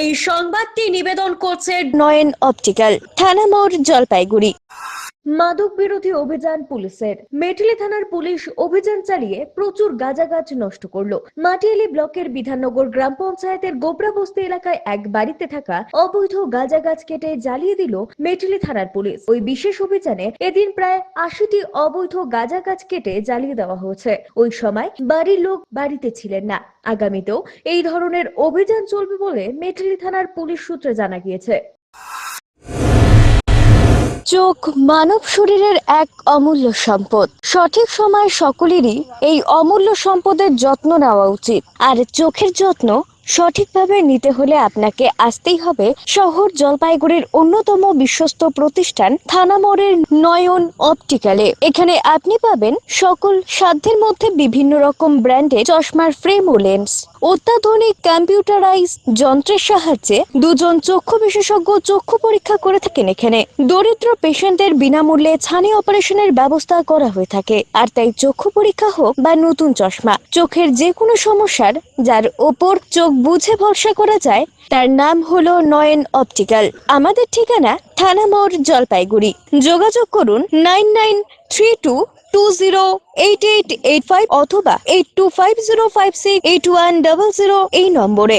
এই সংবাদটি নিবেদন করছে নয়ন অপটিক্যাল, থানা মোড়, জলপাইগুড়ি। মাদক বিরোধী অভিযান পুলিশের। মেটলি থানার পুলিশ অভিযান চালিয়ে প্রচুর গাঁজা গাছ নষ্ট করলো। মাটিয়ালি ব্লকের বিধাননগর গ্রাম পঞ্চায়েতের গোবরাবস্তি এলাকায় এক বাড়িতে থাকা অবৈধ গাঁজা গাছ কেটে জ্বালিয়ে দিল মেটলি থানার পুলিশ। ওই বিশেষ অভিযানে এদিন প্রায় 80টি অবৈধ গাঁজা গাছ কেটে জ্বালিয়ে দেওয়া হয়েছে। ওই সময় বাড়ির লোক বাড়িতে ছিলেন না। আগামীতেও এই ধরনের অভিযান চলবে বলে মেটলি থানার পুলিশ সূত্রে জানা গিয়েছে। চোখ মানব শরীরের এক অমূল্য সম্পদ। সঠিক সময় সকলেরই এই অমূল্য সম্পদের যত্ন নেওয়া উচিত। আর চোখের যত্ন সঠিকভাবে নিতে হলে আপনাকে আসতেই হবে শহর জলপাইগুড়ির অন্যতম বিশ্বস্ত প্রতিষ্ঠান থানা মোড়ের নয়ন অপটিক্যালে। এখানে আপনি পাবেন সকল সাধ্যের মধ্যে বিভিন্ন রকম ব্র্যান্ডের চশমার ফ্রেম ও লেন্স। অত্যাধুনিক কম্পিউটারাইজ যন্ত্রের সাহায্যে দুজন চক্ষু বিশেষজ্ঞ চক্ষু পরীক্ষা করে থাকেন এখানে। দরিদ্র পেশেন্টদের বিনামূল্যে ছানি অপারেশনের ব্যবস্থা করা হয়ে থাকে। আর তাই চক্ষু পরীক্ষা হোক বা নতুন চশমা, চোখের যে কোনো সমস্যার যার ওপর চোখ বুঝে ভরসা করা যায় তার নাম হলো নয়ন অপটিক্যাল। আমাদের ঠিকানা থানা মোড়, জলপাইগুড়ি। যোগাযোগ করুন 9932208885 অথবা 8250568100 এই নম্বরে।